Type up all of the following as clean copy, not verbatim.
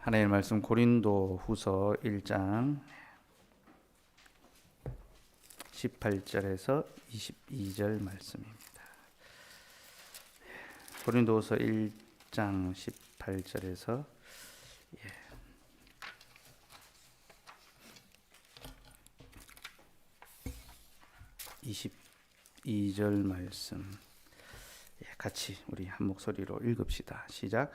하나님의 말씀 고린도후서 1장 18절에서 22절 말씀입니다. 고린도후서 1장 18절에서 22절 말씀 같이 우리 한 목소리로 읽읍시다. 시작.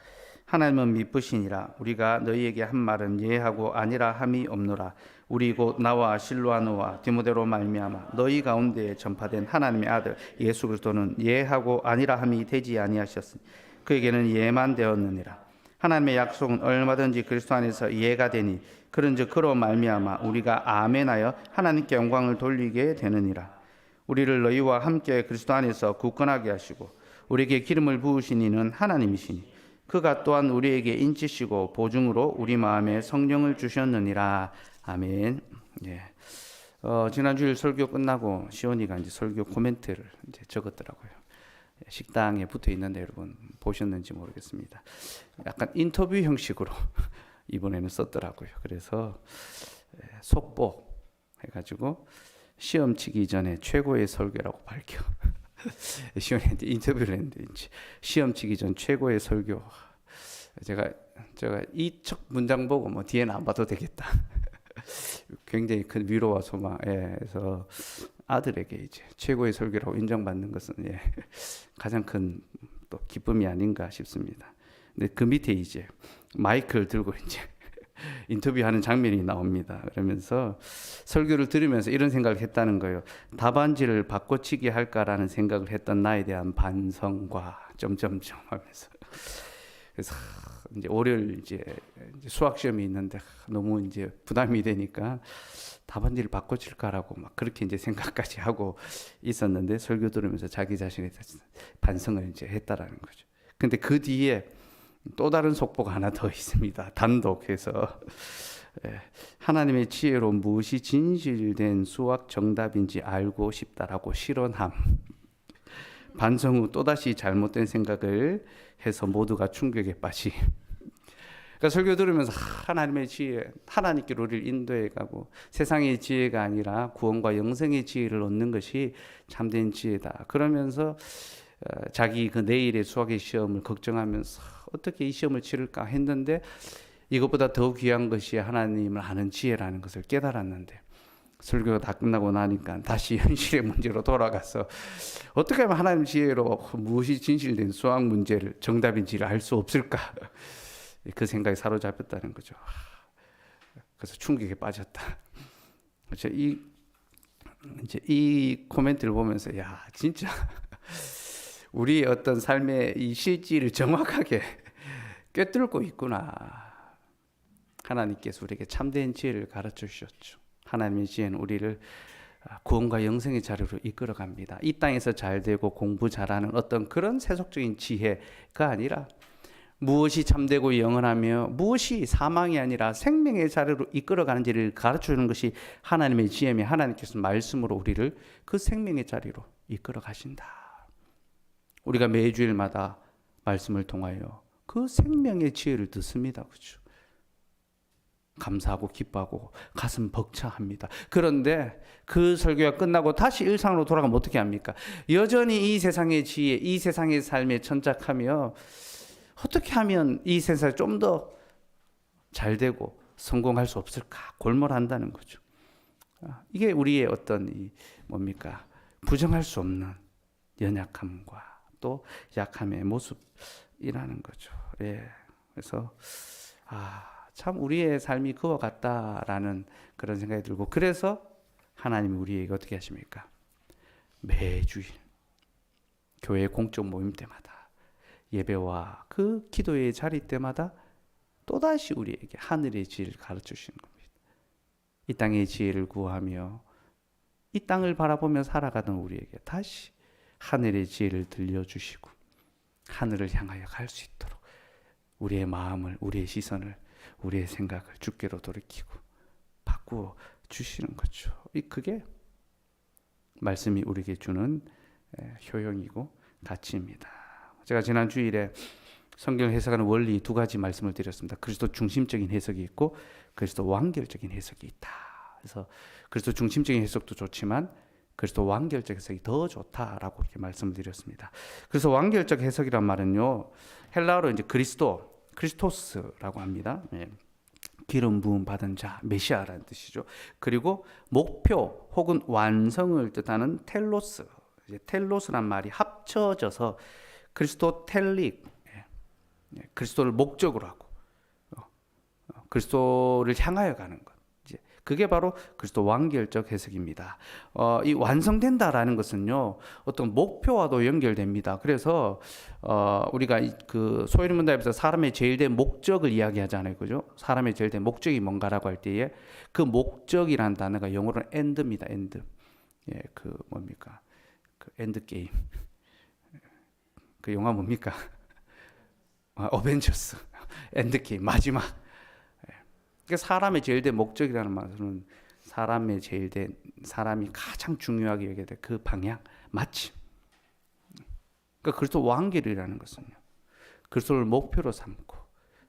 하나님은 미쁘시니라. 우리가 너희에게 한 말은 예하고 아니라 함이 없노라. 우리 곧 나와 실로아노와 디모데로 말미암아 너희 가운데 전파된 하나님의 아들 예수 그리스도는 예하고 아니라 함이 되지 아니하셨으니 그에게는 예만 되었느니라. 하나님의 약속은 얼마든지 그리스도 안에서 예가 되니 그런즉 그로 말미암아 우리가 아멘하여 하나님께 영광을 돌리게 되느니라. 우리를 너희와 함께 그리스도 안에서 굳건하게 하시고 우리에게 기름을 부으신 이는 하나님이시니 그가 또한 우리에게 인치시고 보증으로 우리 마음에 성령을 주셨느니라. 아멘. 지난 주일 설교 끝나고 시온이가 이제 설교 코멘트를 이제 적었더라고요. 식당에 붙어 있는데 여러분 보셨는지 모르겠습니다. 약간 인터뷰 형식으로 이번에는 썼더라고요. 그래서 속보 해가지고 시험 치기 전에 최고의 설교라고 밝혀. 시온이한테 인터뷰를 했는데 시험 치기 전 최고의 설교. 제가 이 첫 문장 보고 뭐 뒤에는 안 봐도 되겠다. 굉장히 큰 위로와 소망에서 아들에게 이제 최고의 설교라고 인정받는 것은 가장 큰 또 기쁨이 아닌가 싶습니다. 근데 그 밑에 이제 마이크를 들고 이제 인터뷰하는 장면이 나옵니다. 그러면서 설교를 들으면서 이런 생각을 했다는 거예요. 답안지를 바꿔치기 할까라는 생각을 했던 나에 대한 반성과 점점점 하면서 그래서 이제 월요일 이제 수학 시험이 있는데 너무 이제 부담이 되니까 답안지를 바꿔칠까라고 막 그렇게 이제 생각까지 하고 있었는데 설교 들으면서 자기 자신에 대해서 반성을 이제 했다라는 거죠. 근데 그 뒤에 또 다른 속보가 하나 더 있습니다. 단독해서 하나님의 지혜로 무엇이 진실된 수학 정답인지 알고 싶다라고 실언함. 반성 후 또다시 잘못된 생각을 해서 모두가 충격에 빠짐. 그러니까 설교 들으면서 하나님의 지혜, 하나님께로 우리를 인도해 가고 세상의 지혜가 아니라 구원과 영생의 지혜를 얻는 것이 참된 지혜다. 그러면서 자기 그 내일의 수학의 시험을 걱정하면서 어떻게 이 시험을 치를까 했는데 이것보다 더 귀한 것이 하나님을 아는 지혜라는 것을 깨달았는데 설교가 다 끝나고 나니까 다시 현실의 문제로 돌아가서 어떻게 하면 하나님 지혜로 무엇이 진실된 수학 문제를 정답인지를 알 수 없을까 그 생각에 사로잡혔다는 거죠. 그래서 충격에 빠졌다. 그렇죠. 이 코멘트를 보면서 야 진짜 우리의 어떤 삶의 이 실질을 정확하게 꿰뚫고 있구나. 하나님께서 우리에게 참된 지혜를 가르쳐 주셨죠. 하나님의 지혜는 우리를 구원과 영생의 자리로 이끌어 갑니다. 이 땅에서 잘 되고 공부 잘하는 어떤 그런 세속적인 지혜가 아니라 무엇이 참되고 영원하며 무엇이 사망이 아니라 생명의 자리로 이끌어 가는지를 가르쳐 주는 것이 하나님의 지혜며 하나님께서 말씀으로 우리를 그 생명의 자리로 이끌어 가신다. 우리가 매주일마다 말씀을 통하여 그 생명의 지혜를 듣습니다. 그렇죠? 감사하고 기뻐하고 가슴 벅차합니다. 그런데 그 설교가 끝나고 다시 일상으로 돌아가면 어떻게 합니까? 여전히 이 세상의 지혜, 이 세상의 삶에 천착하며 어떻게 하면 이 세상에 좀 더 잘 되고 성공할 수 없을까 골몰한다는 거죠. 이게 우리의 어떤 뭡니까? 부정할 수 없는 연약함과 또 약함의 모습이라는 거죠. 그래서 참 우리의 삶이 그와 같다라는 그런 생각이 들고 그래서 하나님이 우리에게 어떻게 하십니까? 매주일 교회 공적 모임 때마다 예배와 그 기도의 자리 때마다 또다시 우리에게 하늘의 지혜를 가르쳐 주시는 겁니다. 이 땅의 지혜를 구하며 이 땅을 바라보며 살아가던 우리에게 다시 하늘의 지혜를 들려주시고 하늘을 향하여 갈 수 있도록 우리의 마음을, 우리의 시선을, 우리의 생각을 주께로 돌이키고 바꾸어 주시는 거죠. 그게 말씀이 우리에게 주는 효용이고 가치입니다. 제가 지난 주일에 성경을 해석하는 원리 두 가지 말씀을 드렸습니다. 그리스도 중심적인 해석이 있고 그리스도 완결적인 해석이 있다. 그래서 그리스도 중심적인 해석도 좋지만 그리스도 완결적 해석이 더 좋다라고 이렇게 말씀을 드렸습니다. 그래서 완결적 해석이란 말은요, 헬라어로 이제 크리스토스라고 합니다. 예. 기름 부음 받은 자, 메시아라는 뜻이죠. 그리고 목표 혹은 완성을 뜻하는 텔로스, 텔로스란 말이 합쳐져서 그리스토텔릭, 그리스도를 목적으로 하고 그리스도를 향하여 가는 것. 그게 바로 그리스도 완결적 해석입니다. 이 완성된다라는 것은요, 어떤 목표와도 연결됩니다. 그래서 우리가 그 소위 문답에서 사람의 제일 된 목적을 이야기하잖아요, 그죠? 사람의 제일 된 목적이 뭔가라고 할 때에 그 목적이라는 단어가 영어로는 end입니다. end. 예, 그 뭡니까? 그 엔드 게임. 그 영화 뭡니까? 어벤져스. 엔드 게임 마지막. 사람의 제일 된 목적이라는 말은 사람이 가장 중요하게 여겨야 될 그 방향, 마침. 그러니까 그리스도 완결이라는 것은요, 그리스도를 목표로 삼고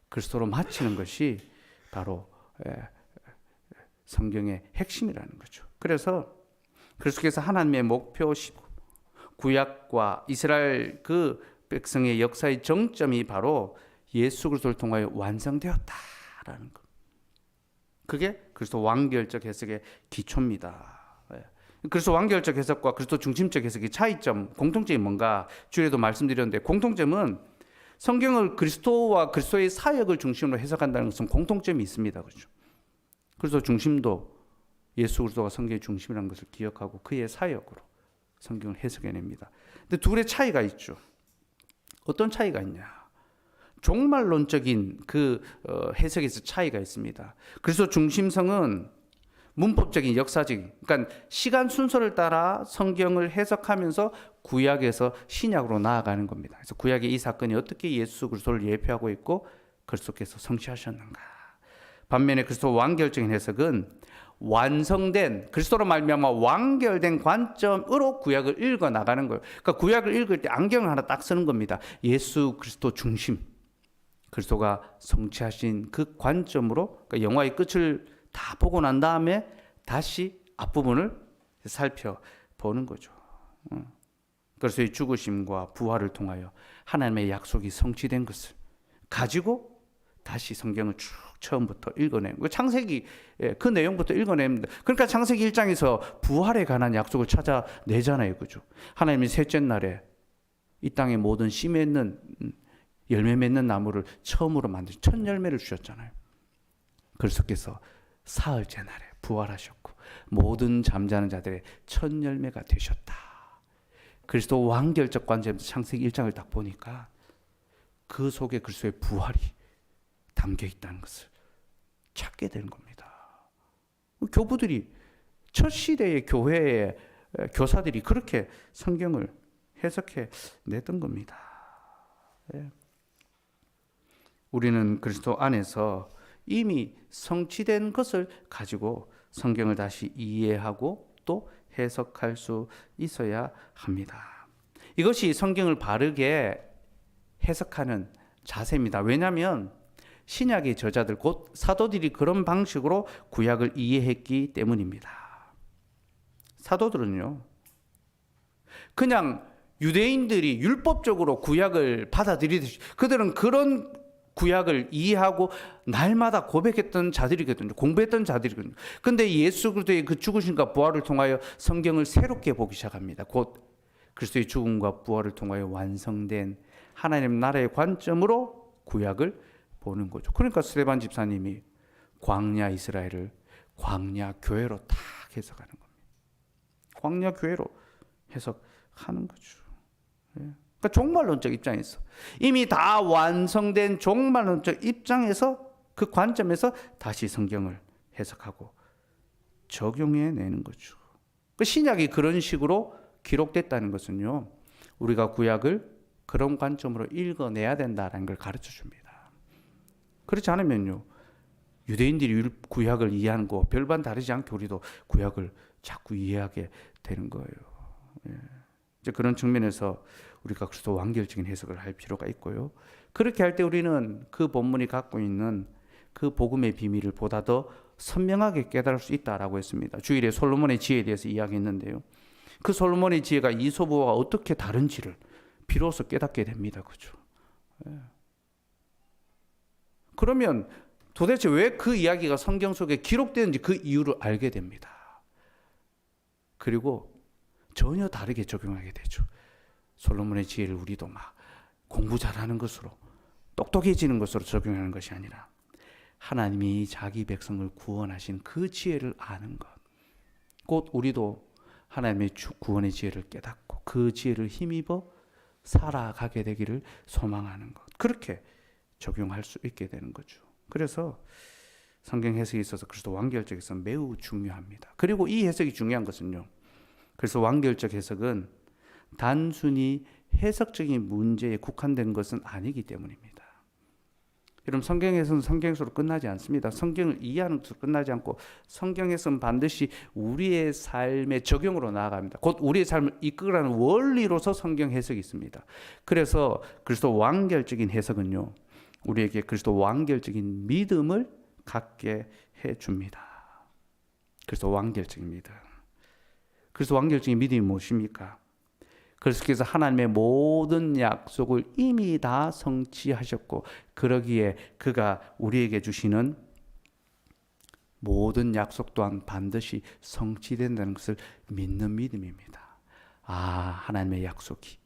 그리스도로 마치는 것이 바로 성경의 핵심이라는 거죠. 그래서 그리스도께서 하나님의 목표시고 구약과 이스라엘 그 백성의 역사의 정점이 바로 예수 그리스도를 통하여 완성되었다라는 것. 그게 그리스도 완결적 해석의 기초입니다. 그리스도 완결적 해석과 그리스도 중심적 해석의 차이점, 공통점이 뭔가 주일에도 말씀드렸는데, 공통점은 성경을 그리스도와 그리스도의 사역을 중심으로 해석한다는 것은 공통점이 있습니다. 그렇죠? 그리스도 중심도 예수 그리스도가 성경의 중심이라는 것을 기억하고 그의 사역으로 성경을 해석해냅니다. 근데 둘의 차이가 있죠. 어떤 차이가 있냐? 종말론적인 그 해석에서 차이가 있습니다. 그래서 중심성은 문법적인 역사적인, 그러니까 시간 순서를 따라 성경을 해석하면서 구약에서 신약으로 나아가는 겁니다. 그래서 구약의 이 사건이 어떻게 예수 그리스도를 예표하고 있고 그리스도께서 성취하셨는가. 반면에 그리스도 완결적인 해석은 완성된, 그리스도로 말미암아 완결된 관점으로 구약을 읽어 나가는 거예요. 그러니까 구약을 읽을 때 안경을 하나 딱 쓰는 겁니다. 예수 그리스도 중심, 그리스도가 성취하신 그 관점으로, 그러니까 영화의 끝을 다 보고 난 다음에 다시 앞부분을 살펴보는 거죠. 그래서 이 죽으심과 부활을 통하여 하나님의 약속이 성취된 것을 가지고 다시 성경을 쭉 처음부터 읽어내는 거예요. 창세기 그 내용부터 읽어냅니다. 그러니까 창세기 1장에서 부활에 관한 약속을 찾아내잖아요, 그죠? 하나님이 셋째 날에 이 땅의 모든 씨 맺는 열매 맺는 나무를 처음으로 만드신 첫 열매를 주셨잖아요. 그리스도께서 사흘째 날에 부활하셨고 모든 잠자는 자들의 첫 열매가 되셨다. 그리스도 완결적 관점에서 창세기 1장을 딱 보니까 그 속에 그리스도의 부활이 담겨 있다는 것을 찾게 되는 겁니다. 교부들이, 첫 시대의 교회의 교사들이 그렇게 성경을 해석해 냈던 겁니다. 우리는 그리스도 안에서 이미 성취된 것을 가지고 성경을 다시 이해하고 또 해석할 수 있어야 합니다. 이것이 성경을 바르게 해석하는 자세입니다. 왜냐하면 신약의 저자들, 곧 사도들이 그런 방식으로 구약을 이해했기 때문입니다. 사도들은요, 그냥 유대인들이 율법적으로 구약을 받아들이듯이 그들은 그런 구약을 이해하고 날마다 고백했던 자들이거든요. 공부했던 자들이거든요. 근데 예수 그리스도의 그 죽으심과 부활을 통하여 성경을 새롭게 보기 시작합니다. 곧 그리스도의 죽음과 부활을 통하여 완성된 하나님 나라의 관점으로 구약을 보는 거죠. 그러니까 스데반 집사님이 광야 이스라엘을 광야 교회로 딱 해석하는 겁니다. 광야 교회로 해석하는 거죠. 그러니까 종말론적 입장에서 이미 다 완성된 종말론적 입장에서 그 관점에서 다시 성경을 해석하고 적용해내는 거죠. 그 신약이 그런 식으로 기록됐다는 것은요, 우리가 구약을 그런 관점으로 읽어내야 된다는 걸 가르쳐 줍니다. 그렇지 않으면요, 유대인들이 구약을 이해하는 거 별반 다르지 않게 우리도 구약을 자꾸 이해하게 되는 거예요. 이제 그런 측면에서 우리가 그리스도 완결적인 해석을 할 필요가 있고요. 그렇게 할 때 우리는 그 본문이 갖고 있는 그 복음의 비밀을 보다 더 선명하게 깨달을 수 있다라고 했습니다. 주일에 솔로몬의 지혜에 대해서 이야기했는데요. 그 솔로몬의 지혜가 이소부와 어떻게 다른지를 비로소 깨닫게 됩니다. 그죠? 그러면 도대체 왜 그 이야기가 성경 속에 기록되는지 그 이유를 알게 됩니다. 그리고 전혀 다르게 적용하게 되죠. 솔로몬의 지혜를 우리도 막 공부 잘하는 것으로, 똑똑해지는 것으로 적용하는 것이 아니라 하나님이 자기 백성을 구원하신 그 지혜를 아는 것, 곧 우리도 하나님의 구원의 지혜를 깨닫고 그 지혜를 힘입어 살아가게 되기를 소망하는 것, 그렇게 적용할 수 있게 되는 거죠. 그래서 성경 해석에 있어서 그리스도 완결적에서 매우 중요합니다. 그리고 이 해석이 중요한 것은요, 그래서 완결적 해석은 단순히 해석적인 문제에 국한된 것은 아니기 때문입니다. 여러분, 성경에서는 성경에서로 끝나지 않습니다. 성경을 이해하는 것으로 끝나지 않고 성경에서는 반드시 우리의 삶의 적용으로 나아갑니다. 곧 우리의 삶을 이끌어가는 원리로서 성경 해석이 있습니다. 그래서 그리스도 완결적인 해석은요, 우리에게 그리스도 완결적인 믿음을 갖게 해줍니다. 그리스도 완결적인 믿음. 그리스도 완결적인 믿음이 무엇입니까? 그리스도께서 하나님의 모든 약속을 이미 다 성취하셨고 그러기에 그가 우리에게 주시는 모든 약속 또한 반드시 성취된다는 것을 믿는 믿음입니다. 하나님의 약속이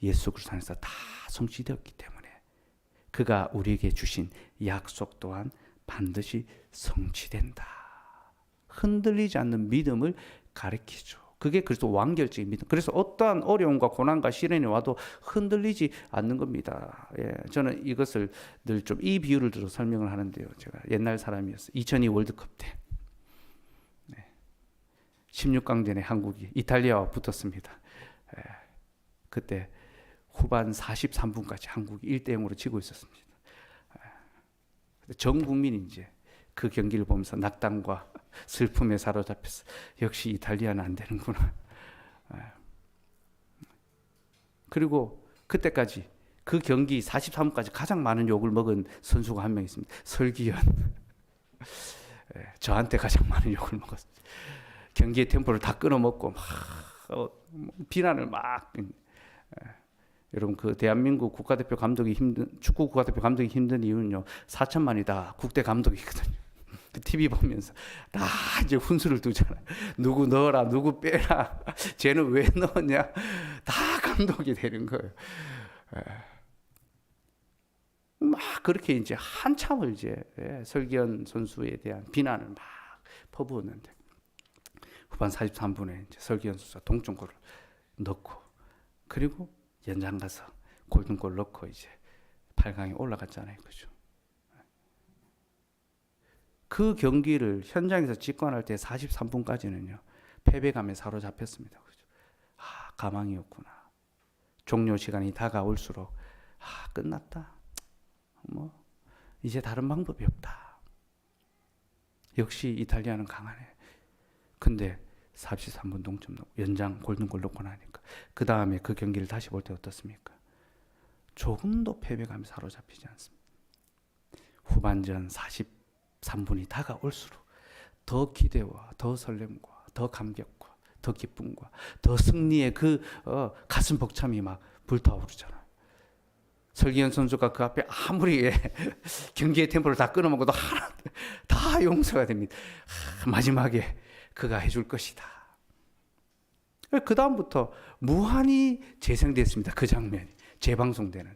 예수 그리스도 안에서 다 성취되었기 때문에 그가 우리에게 주신 약속 또한 반드시 성취된다. 흔들리지 않는 믿음을 가르치죠. 그게 그리스도 완결적인 믿음. 그래서 어떠한 어려움과 고난과 시련이 와도 흔들리지 않는 겁니다. 저는 이것을 늘 좀 이 비유를 들어 설명을 하는데요. 제가 옛날 사람이었어요. 2002 월드컵 때 16강전에 한국이 이탈리아와 붙었습니다. 그때 후반 43분까지 한국이 1대0으로 지고 있었습니다. 전 국민이 이제 그 경기를 보면서 낙담과 슬픔에 사로잡혔어. 역시 이탈리아는 안 되는구나. 그리고 그때까지 그 경기 43분까지 가장 많은 욕을 먹은 선수가 한 명 있습니다. 설기현. 저한테 가장 많은 욕을 먹었어요. 경기의 템포를 다 끊어먹고 막 비난을 막. 여러분, 그 대한민국 국가대표 감독이 축구 국가대표 감독이 힘든 이유는요, 4천만이 다 국대 감독이거든요. TV 보면서 다 이제 훈수를 두잖아요. 누구 넣어라, 누구 빼라, 쟤는 왜 넣었냐, 다 감독이 되는 거예요. 막 그렇게 이제 한참을 이제 설기현 선수에 대한 비난을 막 퍼부었는데 후반 43분에 이제 설기현 선수가 동점골을 넣고 그리고 연장 가서 골든골 넣고 이제 8강에 올라갔잖아요, 그죠? 그 경기를 현장에서 직관할 때 43분까지는요 패배감에 사로잡혔습니다. 그죠? 가망이었구나. 종료 시간이 다가올수록 끝났다. 이제 다른 방법이 없다. 역시 이탈리아는 강하네. 근데 43분 동점 넣고 연장 골든골 넣고 나니까 그 다음에 그 경기를 다시 볼 때 어떻습니까? 조금도 패배감에 사로잡히지 않습니다. 후반전 43분이 다가올수록 더 기대와 더 설렘과 더 감격과 더 기쁨과 더 승리의 그 가슴 벅참이 막 불타오르잖아요. 설기현 선수가 그 앞에 아무리 경기의 템포를 다 끊어먹어도 하나 다 용서가 됩니다. 마지막에 그가 해줄 것이다. 그 다음부터 무한히 재생됐습니다. 그 장면이 재방송되는.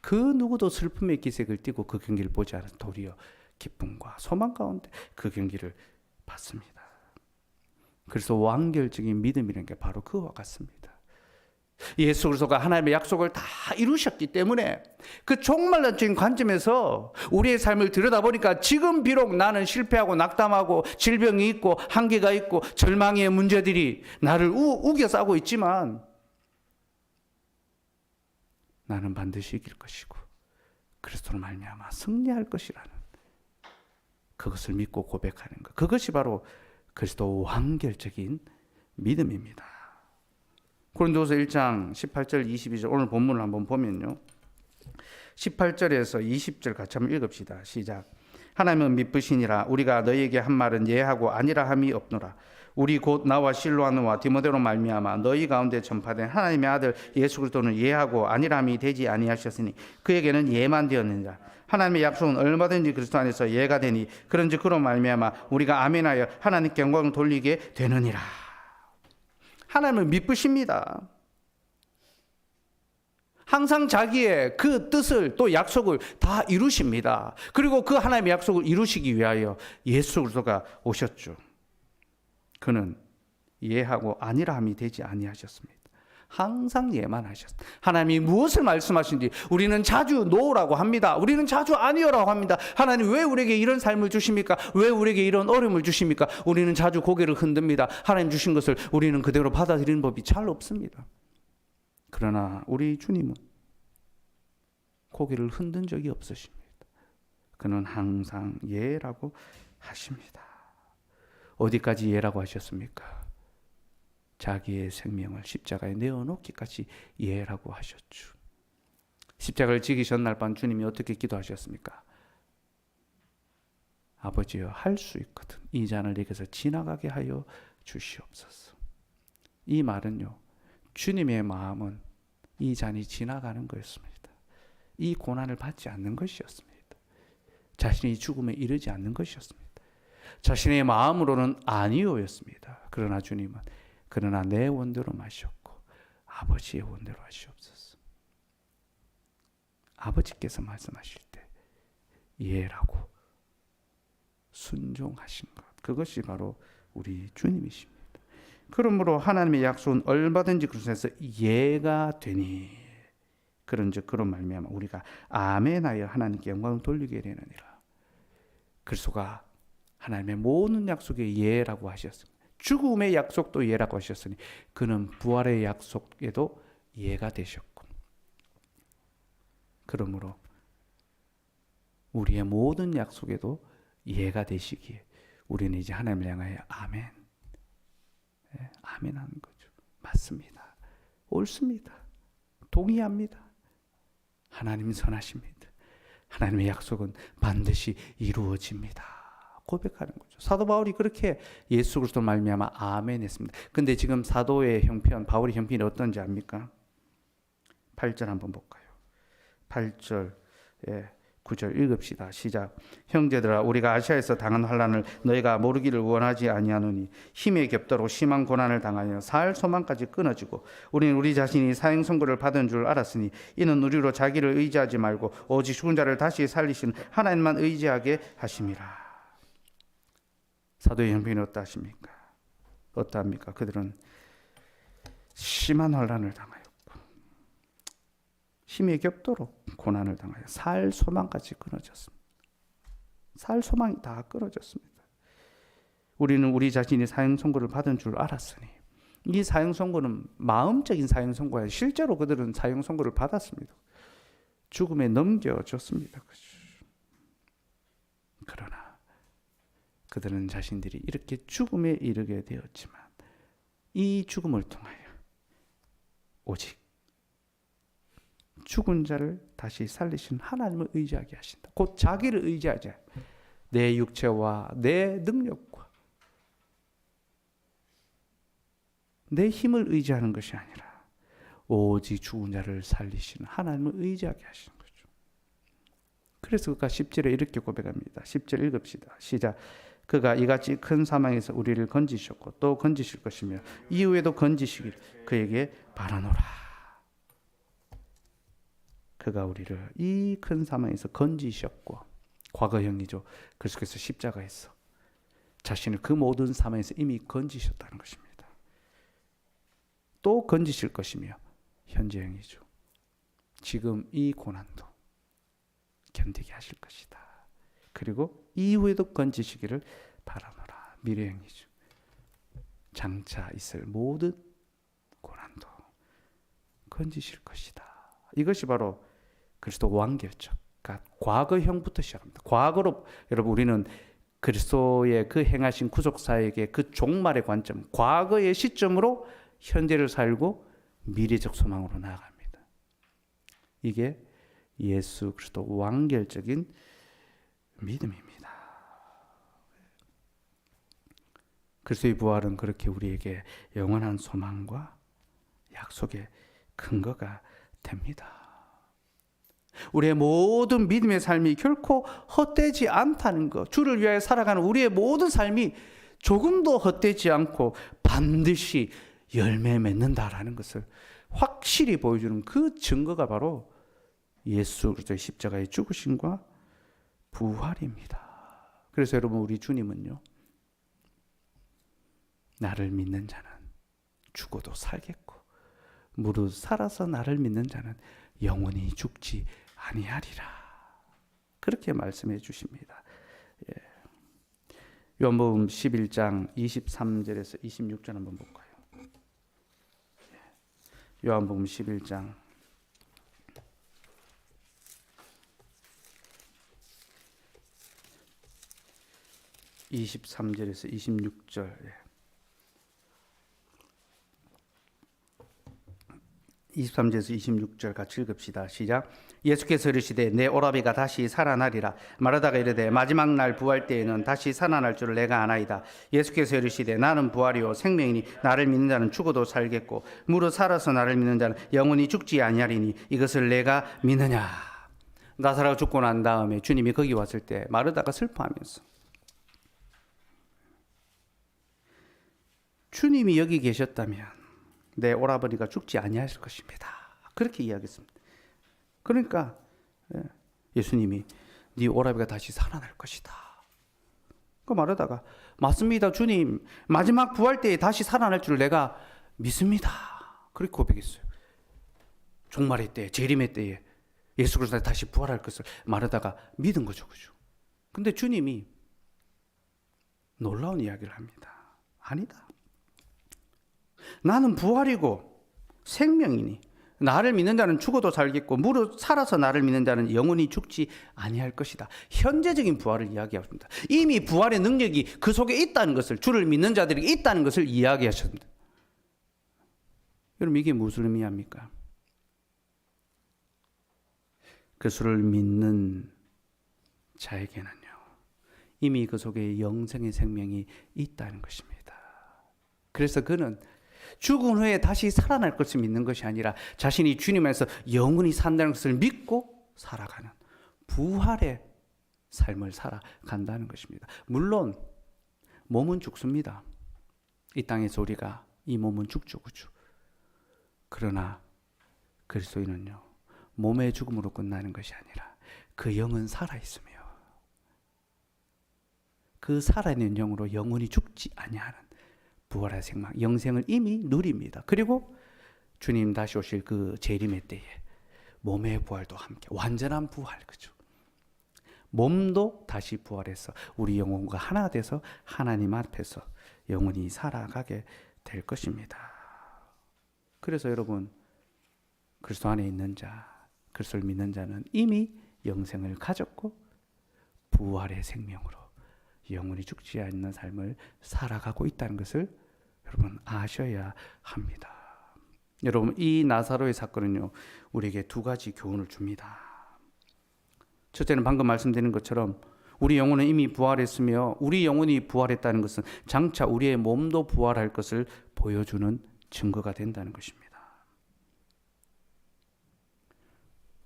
그 누구도 슬픔의 기색을 띠고 그 경기를 보지 않은 도리어 기쁨과 소망 가운데 그 경기를 봤습니다. 그래서 완결적인 믿음이라는 게 바로 그와 같습니다. 예수 그리스도가 하나님의 약속을 다 이루셨기 때문에 그 종말론적인 관점에서 우리의 삶을 들여다보니까 지금 비록 나는 실패하고 낙담하고 질병이 있고 한계가 있고 절망의 문제들이 나를 우겨 싸고 있지만 나는 반드시 이길 것이고 그리스도로 말미암아 승리할 것이라는 그것을 믿고 고백하는 것, 그것이 바로 그리스도 완결적인 믿음입니다. 고린도후서 1장 18절 22절 오늘 본문을 한번 보면요, 18절에서 20절 같이 한번 읽읍시다. 시작. 하나님은 미쁘시니라. 우리가 너희에게 한 말은 예하고 아니라 함이 없노라. 우리 곧 나와 실로아노와 디모데로 말미암아 너희 가운데 전파된 하나님의 아들 예수 그리스도는 예하고 아니라함이 되지 아니하셨으니 그에게는 예만 되었느니라. 하나님의 약속은 얼마든지 그리스도 안에서 예가 되니 그런즉 그로 말미암아 우리가 아멘하여 하나님께 영광을 돌리게 되느니라. 하나님은 미쁘십니다. 항상 자기의 그 뜻을 또 약속을 다 이루십니다. 그리고 그 하나님의 약속을 이루시기 위하여 예수 그리스도가 오셨죠. 그는 예하고 아니라함이 되지 아니하셨습니다. 항상 예만 하셨습니다. 하나님이 무엇을 말씀하신지 우리는 자주 노라고 합니다. 우리는 자주 아니요라고 합니다. 하나님 왜 우리에게 이런 삶을 주십니까? 왜 우리에게 이런 어려움을 주십니까? 우리는 자주 고개를 흔듭니다. 하나님 주신 것을 우리는 그대로 받아들이는 법이 잘 없습니다. 그러나 우리 주님은 고개를 흔든 적이 없으십니다. 그는 항상 예라고 하십니다. 어디까지 예라고 하셨습니까? 자기의 생명을 십자가에 내어놓기까지 예라고 하셨죠. 십자가를 지기 전날 밤 주님이 어떻게 기도하셨습니까? 아버지여, 할 수 있거든 이 잔을 내게서 지나가게 하여 주시옵소서. 이 말은요, 주님의 마음은 이 잔이 지나가는 거였습니다. 이 고난을 받지 않는 것이었습니다. 자신이 죽음에 이르지 않는 것이었습니다. 자신의 마음으로는 아니오였습니다. 그러나 주님은 그러나 내 원대로 마셨고 아버지의 원대로 하시옵소서. 아버지께서 말씀하실 때 예라고 순종하신 것, 그것이 바로 우리 주님이십니다. 그러므로 하나님의 약속은 얼마든지 그리스도에서 예가 되니 그런즉 그런 말미암아 우리가 아멘하여 하나님께 영광을 돌리게 되느니라. 그리스도가 하나님의 모든 약속에 예라고 하셨습니다. 죽음의 약속도 예라고 하셨으니 그는 부활의 약속에도 예가 되셨고, 그러므로 우리의 모든 약속에도 예가 되시기에 우리는 이제 하나님을 향하여 아멘, 아멘 하는 거죠. 맞습니다. 옳습니다. 동의합니다. 하나님 선하십니다. 하나님의 약속은 반드시 이루어집니다. 고백하는 거죠. 사도 바울이 그렇게 예수 그리스도 말미암아 아멘 했습니다. 근데 지금 사도의 형편, 바울의 형편이 어떤지 압니까? 8절 한번 볼까요? 8절 9절 읽읍시다. 시작. 형제들아, 우리가 아시아에서 당한 환난을 너희가 모르기를 원하지 아니하노니 힘에 겹도록 심한 고난을 당하여 살 소망까지 끊어지고 우리는 우리 자신이 사형 선고를 받은 줄 알았으니 이는 우리로 자기를 의지하지 말고 오직 죽은 자를 다시 살리신 하나님만 의지하게 하심이라. 사도의 형편이 어떠하십니까? 어떠합니까? 그들은 심한 환난을 당하였고 힘에 겹도록 고난을 당하여 살 소망까지 끊어졌습니다. 살 소망이 다 끊어졌습니다. 우리는 우리 자신이 사형 선고를 받은 줄 알았으니, 이 사형 선고는 마음적인 사형 선고야. 실제로 그들은 사형 선고를 받았습니다. 죽음에 넘겨졌습니다. 그러나 그들은 자신들이 이렇게 죽음에 이르게 되었지만 이 죽음을 통하여 오직 죽은 자를 다시 살리신 하나님을 의지하게 하신다. 곧 자기를 의지하자. 내 육체와 내 능력과 내 힘을 의지하는 것이 아니라 오직 죽은 자를 살리시는 하나님을 의지하게 하시는 거죠. 그래서 그가 10절에 이렇게 고백합니다. 10절 읽읍시다. 시작. 그가 이같이 큰 사망에서 우리를 건지셨고 또 건지실 것이며 이후에도 건지시길 그에게 바라노라. 그가 우리를 이 큰 사망에서 건지셨고, 과거형이죠. 그리스도께서 십자가에서 자신을 그 모든 사망에서 이미 건지셨다는 것입니다. 또 건지실 것이며 현재형이죠. 지금 이 고난도 견디게 하실 것이다. 그리고 이후에도 건지시기를 바라노라. 미래형이죠. 장차 있을 모든 고난도 건지실 것이다. 이것이 바로 그리스도 완결적, 그러니까 과거형부터 시작합니다. 과거로 여러분 우리는 그리스도의 그 행하신 구속사역의 그 종말의 관점, 과거의 시점으로 현재를 살고 미래적 소망으로 나아갑니다. 이게 예수 그리스도 완결적인 믿음입니다. 그리스도의 부활은 그렇게 우리에게 영원한 소망과 약속의 근거가 됩니다. 우리의 모든 믿음의 삶이 결코 헛되지 않다는 것, 주를 위하여 살아가는 우리의 모든 삶이 조금도 헛되지 않고 반드시 열매 맺는다라는 것을 확실히 보여주는 그 증거가 바로 예수 그리스도의 십자가의 죽으심과 부활입니다. 그래서 여러분, 우리 주님은요, 나를 믿는 자는 죽어도 살겠고 무릇 살아서 나를 믿는 자는 영원히 죽지 아니하리라, 그렇게 말씀해 주십니다. 요한복음 11장 23절에서 26절 한번 볼까요? 요한복음 11장 23절에서 26절. 23절에서 26절 같이 읽읍시다. 시작. 예수께서 이르시되 내 오라비가 다시 살아나리라. 마르다가 이르되 마지막 날 부활 때에는 다시 살아날 줄을 내가 아나이다. 예수께서 이르시되 나는 부활이요 생명이니 나를 믿는 자는 죽어도 살겠고 무릇 살아서 나를 믿는 자는 영원히 죽지 아니하리니 이것을 내가 믿느냐. 나사로가 죽고 난 다음에 주님이 거기 왔을 때 마르다가 슬퍼하면서 주님이 여기 계셨다면 내 오라버니가 죽지 아니하실 것입니다, 그렇게 이야기했습니다. 그러니까 예수님이 네 오라비가 다시 살아날 것이다. 그 말하다가 맞습니다 주님, 마지막 부활 때에 다시 살아날 줄 내가 믿습니다, 그렇게 고백했어요. 종말의 때, 재림의 때에 예수 그리스도가 다시 부활할 것을 말하다가 믿은 거죠. 그죠? 근데 주님이 놀라운 이야기를 합니다. 아니다, 나는 부활이고 생명이니 나를 믿는 자는 죽어도 살겠고 무릇 살아서 나를 믿는 자는 영원히 죽지 아니할 것이다. 현재적인 부활을 이야기하십니다. 이미 부활의 능력이 그 속에 있다는 것을, 주를 믿는 자들이 있다는 것을 이야기하셨습니다. 여러분, 이게 무슨 의미합니까? 그리스도를 믿는 자에게는요, 이미 그 속에 영생의 생명이 있다는 것입니다. 그래서 그는 죽은 후에 다시 살아날 것을 믿는 것이 아니라 자신이 주님 안에서 영원히 산다는 것을 믿고 살아가는 부활의 삶을 살아간다는 것입니다. 물론 몸은 죽습니다. 이 땅에서 우리가 이 몸은 죽죠, 그죠? 그러나 그리스도인은요, 몸의 죽음으로 끝나는 것이 아니라 그 영은 살아있으며 그 살아있는 영으로 영원히 죽지 아니하는 부활의 생명, 영생을 이미 누립니다. 그리고 주님 다시 오실 그 재림의 때에 몸의 부활도 함께, 완전한 부활, 그죠? 몸도 다시 부활해서 우리 영혼과 하나 돼서 하나님 앞에서 영원히 살아가게 될 것입니다. 그래서 여러분, 그리스도 안에 있는 자, 그리스도를 믿는 자는 이미 영생을 가졌고 부활의 생명으로 영원히 죽지 않는 삶을 살아가고 있다는 것을 여러분 아셔야 합니다. 여러분, 이 나사로의 사건은요, 우리에게 두 가지 교훈을 줍니다. 첫째는 방금 말씀드린 것처럼 우리 영혼은 이미 부활했으며 우리 영혼이 부활했다는 것은 장차 우리의 몸도 부활할 것을 보여주는 증거가 된다는 것입니다.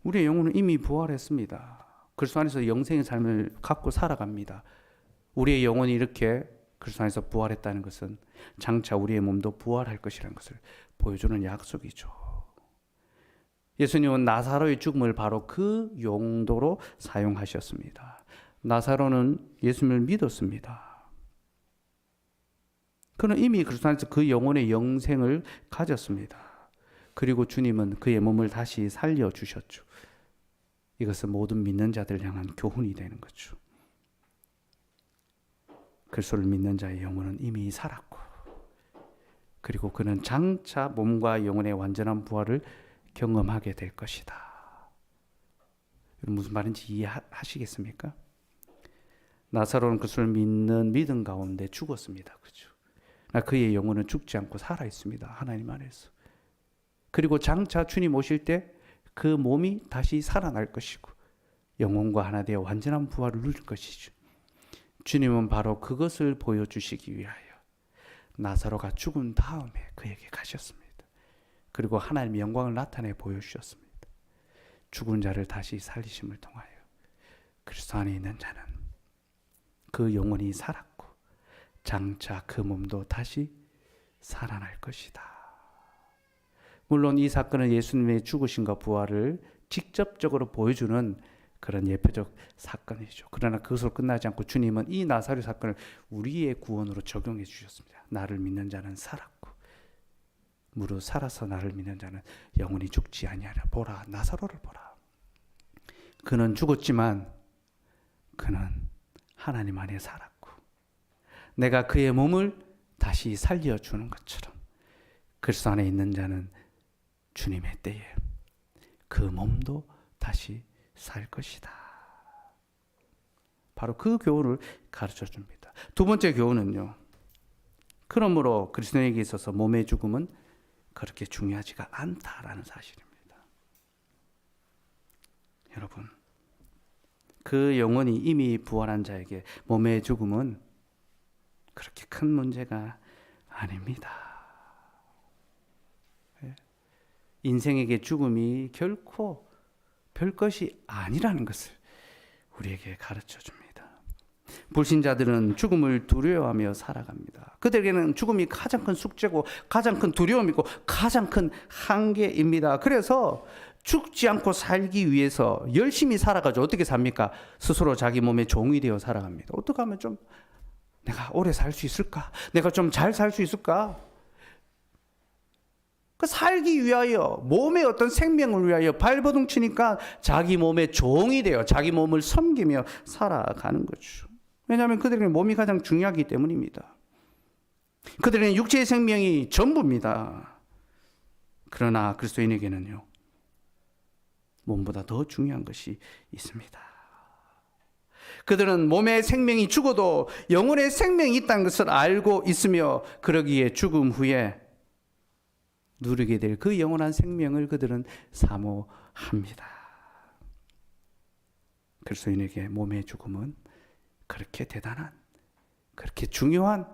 우리의 영혼은 이미 부활했습니다. 그리스도 안에서 영생의 삶을 갖고 살아갑니다. 우리의 영혼이 이렇게 그리스도 안에서 부활했다는 것은 장차 우리의 몸도 부활할 것이라는 것을 보여주는 약속이죠. 예수님은 나사로의 죽음을 바로 그 용도로 사용하셨습니다. 나사로는 예수님을 믿었습니다. 그는 이미 그리스도 안에서 그 영혼의 영생을 가졌습니다. 그리고 주님은 그의 몸을 다시 살려주셨죠. 이것은 모든 믿는 자들 향한 교훈이 되는 거죠. 그리스도를 믿는 자의 영혼은 이미 살았고, 그리고 그는 장차 몸과 영혼의 완전한 부활을 경험하게 될 것이다. 무슨 말인지 이해하시겠습니까? 나사로는 그리스도를 믿는 믿음 가운데 죽었습니다. 그죠? 그의 영혼은 죽지 않고 살아 있습니다. 하나님 안에서. 그리고 장차 주님 오실 때 그 몸이 다시 살아날 것이고 영혼과 하나 되어 완전한 부활을 누릴 것이죠. 주님은 바로 그것을 보여주시기 위하여 나사로가 죽은 다음에 그에게 가셨습니다. 그리고 하나님의 영광을 나타내 보여주셨습니다. 죽은 자를 다시 살리심을 통하여 그리스도 안에 있는 자는 그 영혼이 살았고 장차 그 몸도 다시 살아날 것이다. 물론 이 사건은 예수님의 죽으심과 부활을 직접적으로 보여주는 그런 예표적 사건이죠. 그러나 그것으로 끝나지 않고 주님은 이 나사렛 사건을 우리의 구원으로 적용해 주셨습니다. 나를 믿는 자는 살았고 무릇 살아서 나를 믿는 자는 영원히 죽지 아니하리라. 보라, 나사로를 보라. 그는 죽었지만 그는 하나님 안에 살았고 내가 그의 몸을 다시 살려주는 것처럼 그리스도 안에 있는 자는 주님의 때에 그 몸도 다시 살 것이다. 바로 그 교훈을 가르쳐 줍니다. 두 번째 교훈은요. 그러므로 그리스도인에게 있어서 몸의 죽음은 그렇게 중요하지가 않다라는 사실입니다. 여러분, 그 영혼이 이미 부활한 자에게 몸의 죽음은 그렇게 큰 문제가 아닙니다. 인생에게 죽음이 결코 별것이 아니라는 것을 우리에게 가르쳐 줍니다. 불신자들은 죽음을 두려워하며 살아갑니다. 그들에게는 죽음이 가장 큰 숙제고 가장 큰 두려움이고 가장 큰 한계입니다. 그래서 죽지 않고 살기 위해서 열심히 살아가죠. 어떻게 삽니까? 스스로 자기 몸의 종이 되어 살아갑니다. 어떻게 하면 좀 내가 오래 살 수 있을까? 내가 좀 잘 살 수 있을까? 그 살기 위하여 몸의 어떤 생명을 위하여 발버둥 치니까 자기 몸의 종이 되어 자기 몸을 섬기며 살아가는 거죠. 왜냐하면 그들에게 몸이 가장 중요하기 때문입니다. 그들에게는 육체의 생명이 전부입니다. 그러나 그리스도인에게는요, 몸보다 더 중요한 것이 있습니다. 그들은 몸의 생명이 죽어도 영혼의 생명이 있다는 것을 알고 있으며 그러기에 죽음 후에 누리게 될 그 영원한 생명을 그들은 사모합니다. 그리스도인에게 몸의 죽음은 그렇게 대단한, 그렇게 중요한,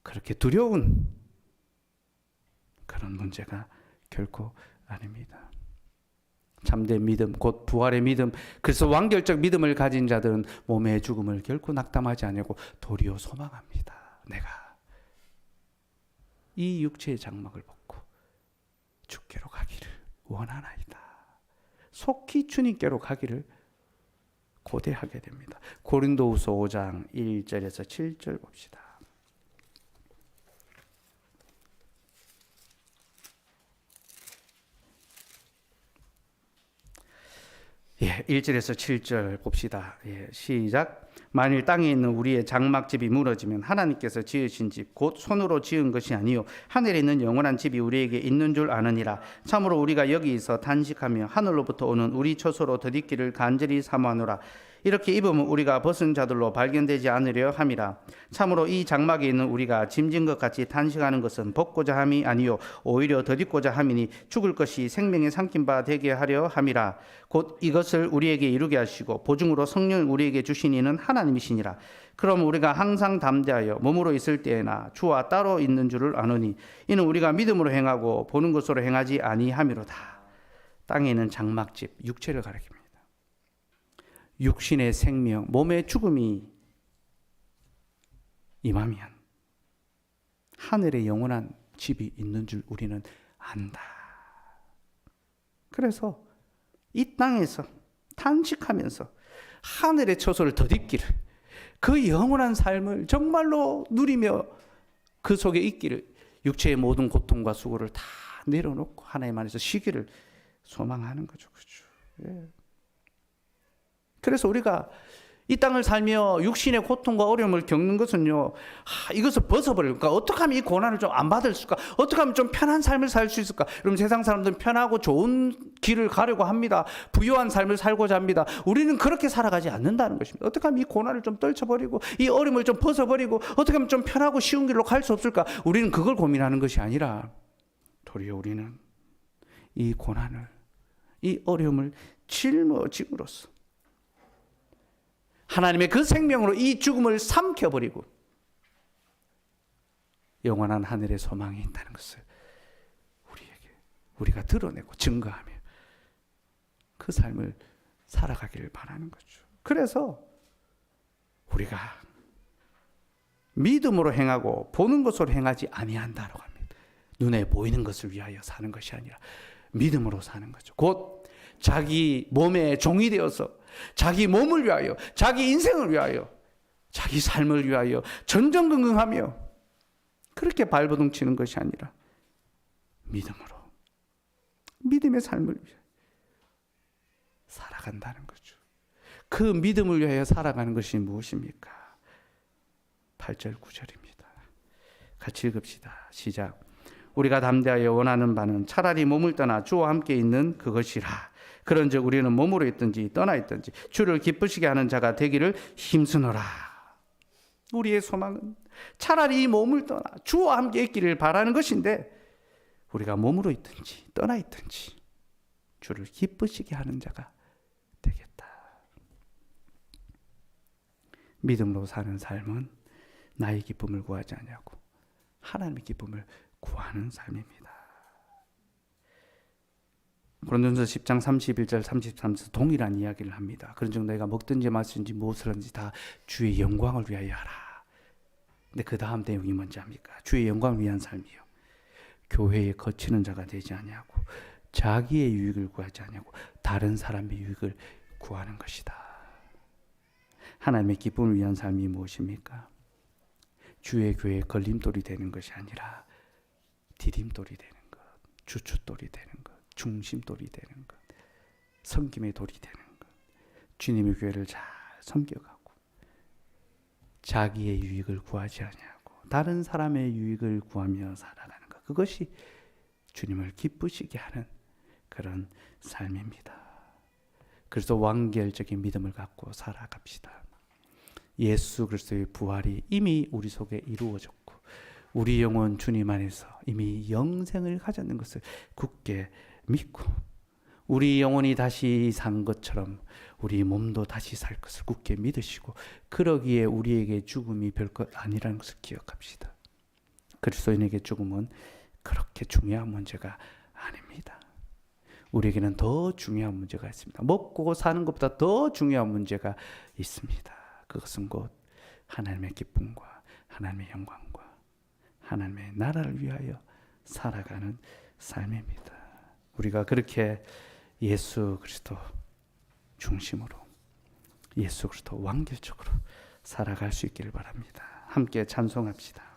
그렇게 두려운 그런 문제가 결코 아닙니다. 참된 믿음, 곧 부활의 믿음, 그래서 완결적 믿음을 가진 자들은 몸의 죽음을 결코 낙담하지 않고 도리어 소망합니다. 내가 이 육체의 장막을 벗고 주께로 가기를 원하나이다. 속히 주님께로 가기를 고대하게 됩니다. 고린도후서 5장 1절에서 7절 봅시다. 예, 1절에서 7절 봅시다. 예, 시작. 만일 땅에 있는 우리의 장막집이 무너지면 하나님께서 지으신 집 곧 손으로 지은 것이 아니요 하늘에 있는 영원한 집이 우리에게 있는 줄 아느니라. 참으로 우리가 여기서 단식하며 하늘로부터 오는 우리 처소로 더디기를 간절히 사모하노라. 이렇게 입으면 우리가 벗은 자들로 발견되지 않으려 함이라. 참으로 이 장막에 있는 우리가 짐진 것 같이 단식하는 것은 벗고자 함이 아니요 오히려 더디고자 함이니 죽을 것이 생명에 삼킨 바 되게 하려 함이라. 곧 이것을 우리에게 이루게 하시고 보증으로 성령을 우리에게 주신 이는 하나님이시니라. 그럼 우리가 항상 담대하여 몸으로 있을 때에나 주와 따로 있는 줄을 아노니 이는 우리가 믿음으로 행하고 보는 것으로 행하지 아니함이로다. 땅에 있는 장막집, 육체를 가리킵니다. 육신의 생명, 몸의 죽음이 임하면 하늘에 영원한 집이 있는 줄 우리는 안다. 그래서 이 땅에서 탄식하면서 하늘의 처소를 덧입기를, 그 영원한 삶을 정말로 누리며 그 속에 있기를, 육체의 모든 고통과 수고를 다 내려놓고 하나님 안에서 쉬기를 소망하는 거죠. 그렇죠? 예. 그래서 우리가 이 땅을 살며 육신의 고통과 어려움을 겪는 것은요, 이것을 벗어버릴까? 어떻게 하면 이 고난을 좀 안 받을 수 있을까? 어떻게 하면 좀 편한 삶을 살 수 있을까? 여러분, 세상 사람들은 편하고 좋은 길을 가려고 합니다. 부유한 삶을 살고자 합니다. 우리는 그렇게 살아가지 않는다는 것입니다. 어떻게 하면 이 고난을 좀 떨쳐버리고 이 어려움을 좀 벗어버리고 어떻게 하면 좀 편하고 쉬운 길로 갈 수 없을까? 우리는 그걸 고민하는 것이 아니라 도리어 우리는 이 고난을, 이 어려움을 짊어짐으로써 하나님의 그 생명으로 이 죽음을 삼켜버리고 영원한 하늘의 소망이 있다는 것을 우리가 드러내고 증거하며 그 삶을 살아가기를 바라는 거죠. 그래서 우리가 믿음으로 행하고 보는 것으로 행하지 아니한다라고 합니다. 눈에 보이는 것을 위하여 사는 것이 아니라 믿음으로 사는 거죠. 곧 자기 몸의 종이 되어서 자기 몸을 위하여, 자기 인생을 위하여, 자기 삶을 위하여 전전긍긍하며 그렇게 발버둥 치는 것이 아니라 믿음으로, 믿음의 삶을 위해 살아간다는 거죠. 그 믿음을 위하여 살아가는 것이 무엇입니까? 8절 9절입니다. 같이 읽읍시다. 시작. 우리가 담대하여 원하는 바는 차라리 몸을 떠나 주와 함께 있는 그것이라. 그런즉 우리는 몸으로 있든지 떠나 있든지 주를 기쁘시게 하는 자가 되기를 힘쓰노라. 우리의 소망은 차라리 이 몸을 떠나 주와 함께 있기를 바라는 것인데 우리가 몸으로 있든지 떠나 있든지 주를 기쁘시게 하는 자가 되겠다. 믿음으로 사는 삶은 나의 기쁨을 구하지 아니하고 하나님의 기쁨을 구하는 삶입니다. 고린도전서 10장 31절 33절 동일한 이야기를 합니다. 그런즉 내가 먹든지 마시든지 무엇을 하든지 다 주의 영광을 위하여 하라. 근데 그 다음 내용이 뭔지 압니까? 주의 영광을 위한 삶이요. 교회에 거치는 자가 되지 아니하고 자기의 유익을 구하지 아니하고 다른 사람의 유익을 구하는 것이다. 하나님의 기쁨을 위한 삶이 무엇입니까? 주의 교회에 걸림돌이 되는 것이 아니라 디딤돌이 되는 것, 주춧돌이 되는 것, 중심돌이 되는 것, 섬김의 돌이 되는 것, 주님의 교회를 잘 섬겨가고 자기의 유익을 구하지 아니하고 다른 사람의 유익을 구하며 살아가는 것, 그것이 주님을 기쁘시게 하는 그런 삶입니다. 그래서 완결적인 믿음을 갖고 살아갑시다. 예수 그리스도의 부활이 이미 우리 속에 이루어졌고 우리 영혼 주님 안에서 이미 영생을 가졌는 것을 굳게 믿고 우리 영혼이 다시 산 것처럼 우리 몸도 다시 살 것을 굳게 믿으시고 그러기에 우리에게 죽음이 별것 아니라는 것을 기억합시다. 그리스도인에게 죽음은 그렇게 중요한 문제가 아닙니다. 우리에게는 더 중요한 문제가 있습니다. 먹고 사는 것보다 더 중요한 문제가 있습니다. 그것은 곧 하나님의 기쁨과 하나님의 영광과 하나님의 나라를 위하여 살아가는 삶입니다. 우리가 그렇게 예수 그리스도 중심으로 예수 그리스도 완결적으로 살아갈 수 있기를 바랍니다. 함께 찬송합시다.